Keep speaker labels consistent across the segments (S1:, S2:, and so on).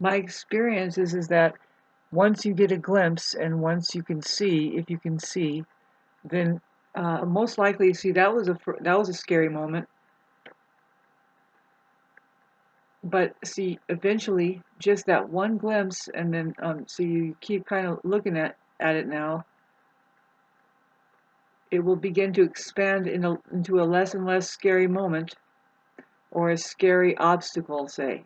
S1: my experience is that once you get a glimpse and once you can see, if you can see, then most likely, see, that was a scary moment. But see, eventually, just that one glimpse, and then so you keep kind of looking at it now. It will begin to expand into a less and less scary moment, or a scary obstacle, say.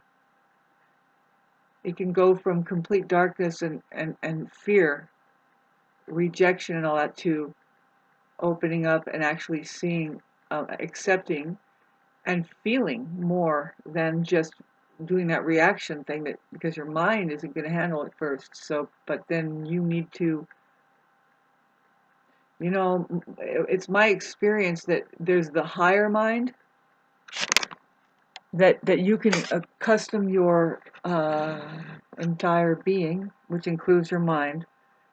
S1: It can go from complete darkness and fear, rejection, and all that to opening up and actually seeing, accepting, and feeling more than just doing that reaction thing, that because your mind isn't going to handle it first. So, but then you need to, it's my experience that there's the higher mind that you can accustom your entire being, which includes your mind,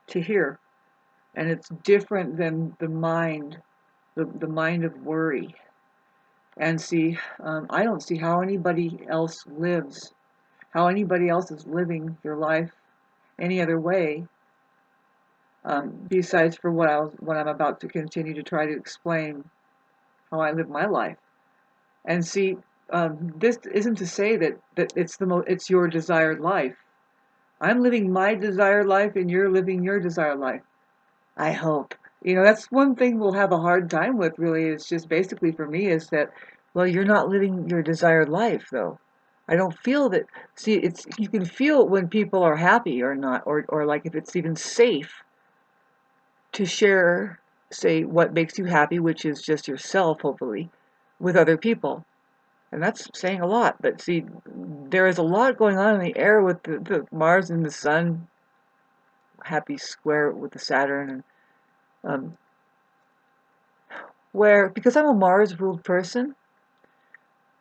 S1: to hear. And it's different than the mind of worry. And see, I don't see how anybody else lives, how anybody else is living their life any other way, besides for what I'm about to continue to try to explain how I live my life. And see, this isn't to say that it's your desired life. I'm living my desired life, and you're living your desired life. I hope. That's one thing we'll have a hard time with, really, is just basically for me is that, well, you're not living your desired life, though. I don't feel that. See, you can feel when people are happy or not, or like if it's even safe to share, say, what makes you happy, which is just yourself, hopefully, with other people. And that's saying a lot. But see, there is a lot going on in the air with the Mars and the Sun, happy square with the Saturn, and where, because I'm a Mars-ruled person,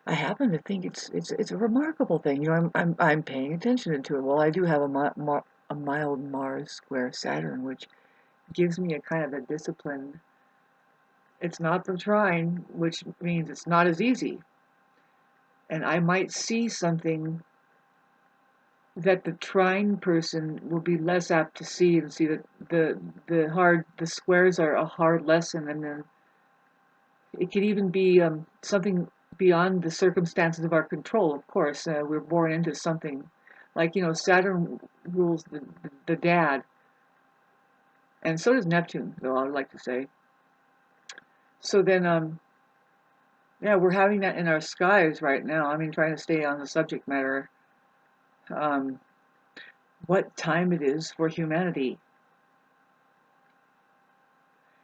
S1: I happen to think it's a remarkable thing. I'm paying attention to it. Well, I do have a mild Mars square Saturn, which gives me a kind of a discipline. It's not the trine, which means it's not as easy. And I might see something that the trine person will be less apt to see, and see that the squares are a hard lesson, and then it could even be something beyond the circumstances of our control. Of course, we're born into something, like, Saturn rules the dad, and so does Neptune, though, I would like to say. So then, yeah, we're having that in our skies right now. I mean, trying to stay on the subject matter. Um, what time it is for humanity.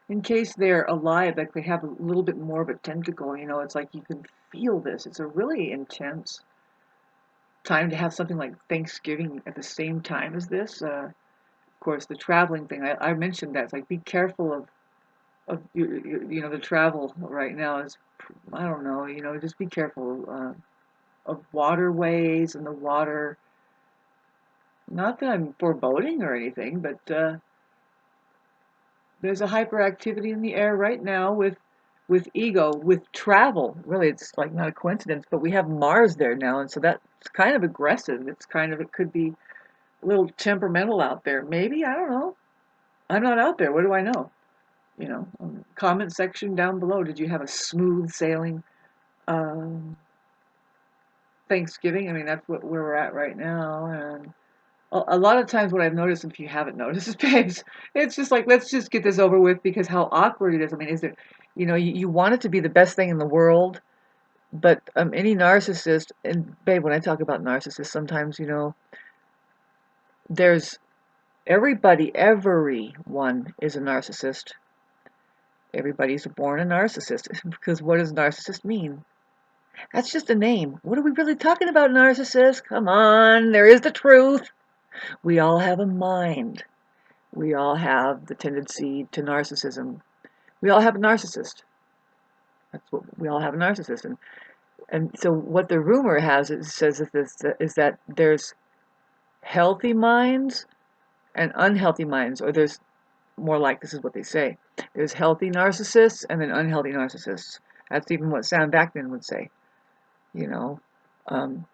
S1: In case they're alive, like they have a little bit more of a tentacle, it's like you can feel this. It's a really intense time to have something like Thanksgiving at the same time as this. Of course, the traveling thing, I mentioned that. It's like, be careful of the travel right now is, I don't know, just be careful of waterways and the water. Not that I'm foreboding or anything, but there's a hyperactivity in the air right now with ego, with travel. Really, it's like not a coincidence, but we have Mars there now, and so that's kind of aggressive. It could be a little temperamental out there. Maybe, I don't know. I'm not out there. What do I know? Comment section down below. Did you have a smooth sailing um, Thanksgiving? I mean, that's where we're at right now, and a lot of times what I've noticed, if you haven't noticed, babes, it's just like, let's just get this over with, because how awkward it is. I mean, is it, you want it to be the best thing in the world, but any narcissist, and babe, when I talk about narcissists, sometimes, there's everyone is a narcissist. Everybody's born a narcissist, because what does narcissist mean? That's just a name. What are we really talking about, narcissist? Come on, there is the truth. We all have a mind. We all have the tendency to narcissism. We all have a narcissist. That's what we all have, a narcissist. And so what the rumor says is that there's healthy minds and unhealthy minds, or there's more like, this is what they say. There's healthy narcissists and then unhealthy narcissists. That's even what Sam Vaknin would say, you know. Um,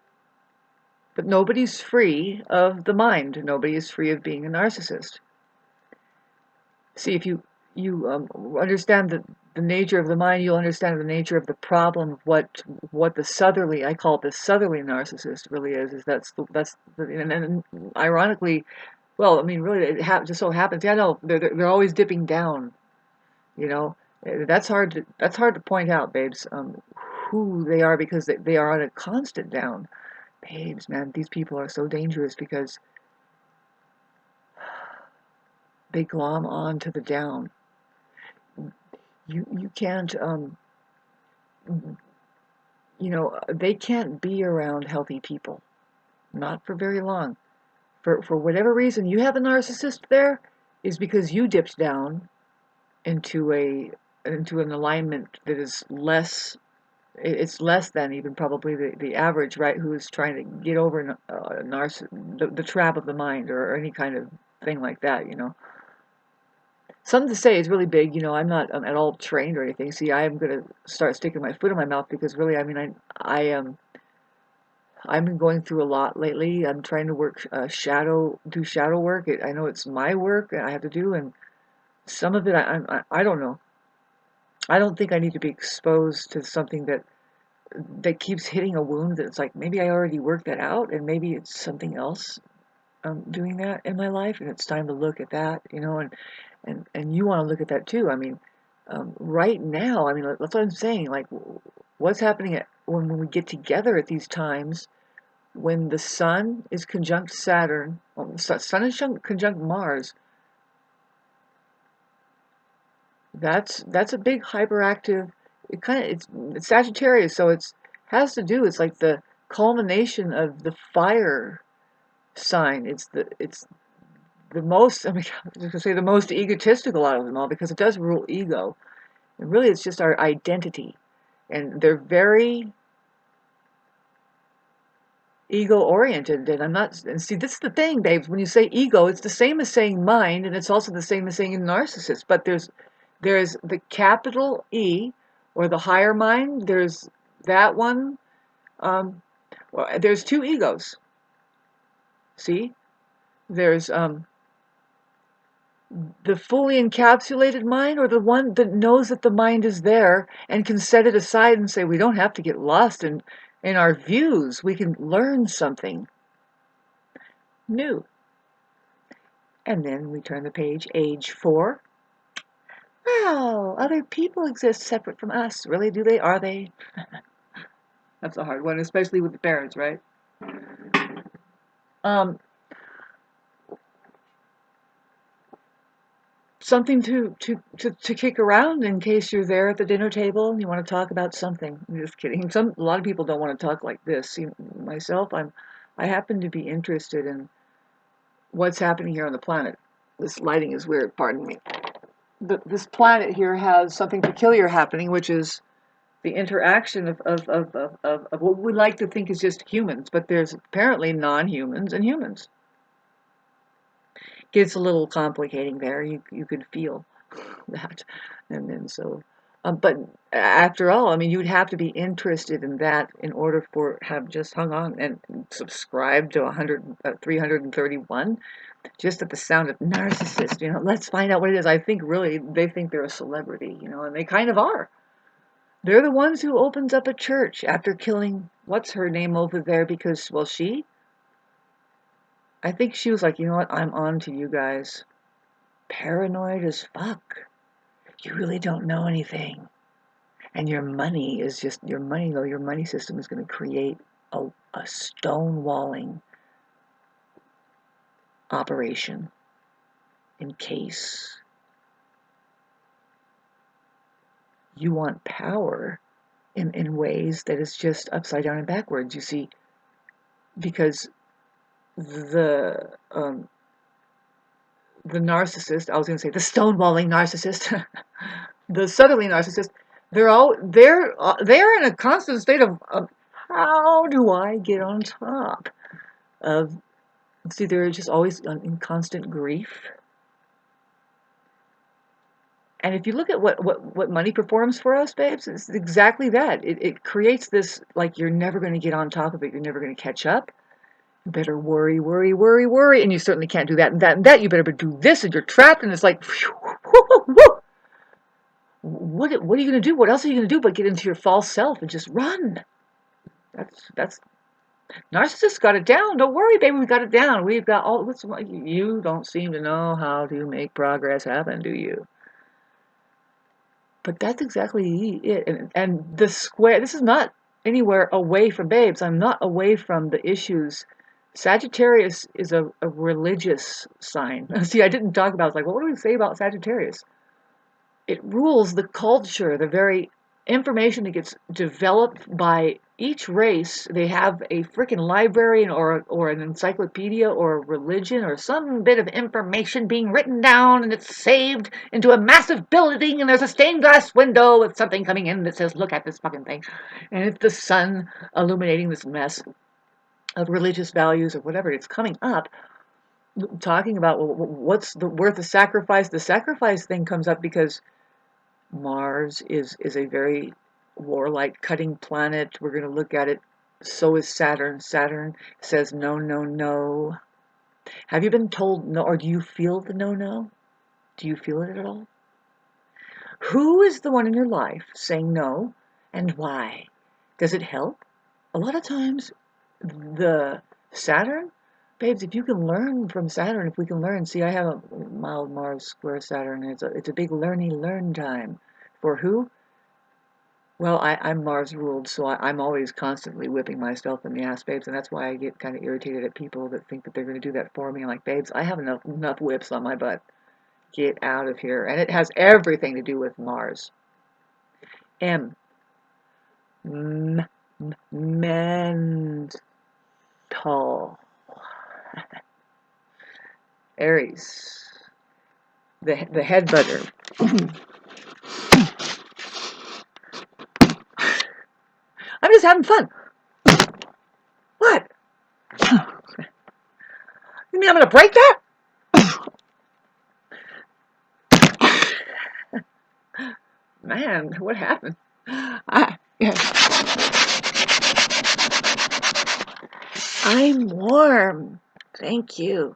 S1: But nobody's free of the mind. Nobody is free of being a narcissist. See, if you understand the nature of the mind, you'll understand the nature of the problem of what the southerly, I call it the southerly narcissist, really is and ironically, well, I mean, really, just so happens. Yeah, no, they're always dipping down. You know, that's hard to point out, babes. Who they are, because they are on a constant down. Babes, man, these people are so dangerous because they glom on to the down. You can't they can't be around healthy people, not for very long. For whatever reason, you have a narcissist there, is because you dipped down into an alignment that is less. It's less than even probably the average, right? Who is trying to get over the trap of the mind, or any kind of thing like that. Something to say is really big. I'm not at all trained or anything. See, I am going to start sticking my foot in my mouth because really, I mean, I am. I've been going through a lot lately. I'm trying to do shadow work. I know it's my work I have to do, and some of it I don't know. I don't think I need to be exposed to something that keeps hitting a wound. That's like, maybe I already worked that out, and maybe it's something else doing that in my life, and it's time to look at that, and you want to look at that too. I mean, right now, I mean, that's what I'm saying. Like, what's happening when we get together at these times, when the sun is conjunct Saturn, well, the sun is conjunct Mars. That's a big hyperactive. It's Sagittarius, so it's has to do. It's like the culmination of the fire sign. It's the most. I mean, I was gonna say the most egotistical out of them all, because it does rule ego, and really it's just our identity, and they're very ego oriented. And I'm not. And see, this is the thing, babes. When you say ego, it's the same as saying mind, and it's also the same as saying narcissist. But there's the capital E, or the higher mind. There's that one. Well, there's two egos. See, there's the fully encapsulated mind, or the one that knows that the mind is there and can set it aside and say, we don't have to get lost in our views. We can learn something new. And then we turn the page, age 4. Wow, other people exist separate from us. Really, do they? Are they? That's a hard one, especially with the parents, right? Um, Something to kick around in case you're there at the dinner table and you want to talk about something. I'm just kidding. A lot of people don't want to talk like this. See, myself, I happen to be interested in what's happening here on the planet. This lighting is weird, pardon me. This planet here has something peculiar happening, which is the interaction of what we like to think is just humans, but there's apparently non-humans and humans. Gets a little complicating there. You could feel that, and then so, but after all, I mean, you'd have to be interested in that in order for have just hung on and subscribed to 331 just at the sound of narcissist. Let's find out what it is. I think really they think they're a celebrity, and they kind of are. They're the ones who opens up a church after killing what's her name over there, because, well, I think she was like, you know what, I'm on to you guys. Paranoid as fuck. You really don't know anything. And your money is just your money, though. Your money system is going to create a stonewalling operation in case you want power in ways that is just upside down and backwards, you see, because the narcissist, I was going to say the stonewalling narcissist, the southerly narcissist, they're in a constant state of how do I get on top of. See, they're just always in constant grief. And if you look at what money performs for us, babes, it's exactly that. It creates this, like, you're never going to get on top of it. You're never going to catch up. better worry, worry, worry, worry, and you certainly can't do that and that and that. You better do this, and you're trapped, and it's like, whew, whew, whew. What are you going to do? What else are you going to do but get into your false self and just run? That's narcissists got it down. Don't worry, baby, we got it down. We've got all. You don't seem to know how to make progress happen, do you? But that's exactly it. And the square. This is not anywhere away from babes. I'm not away from the issues. Sagittarius is a religious sign. See, I didn't talk about. I was like, well, what do we say about Sagittarius? It rules the culture, the very information that gets developed by each race. They have a freaking library or an encyclopedia or a religion or some bit of information being written down, and it's saved into a massive building, and there's a stained glass window with something coming in that says, look at this fucking thing. And it's the sun illuminating this mess of religious values or whatever. It's coming up talking about, well, what's the worth of sacrifice. The sacrifice thing comes up because Mars is a very warlike, cutting planet. We're going to look at it. So is Saturn. Saturn says no, no, no. Have you been told no, or do you feel the no, no? Do you feel it at all? Who is the one in your life saying no, and why? Does it help? A lot of times, the Saturn, babes, if you can learn from Saturn, if we can learn, see, I have a mild Mars square Saturn, and it's a big learn time. For who? Well, I'm Mars ruled, so I'm always constantly whipping myself in the ass, babes, and that's why I get kind of irritated at people that think that they're going to do that for me. I'm like, babes, I have enough whips on my butt. Get out of here. And it has everything to do with Mars. M. Mental. Aries. The head butter. I'm just having fun. What? You mean I'm going to break that? Man, what happened? I'm warm. Thank you.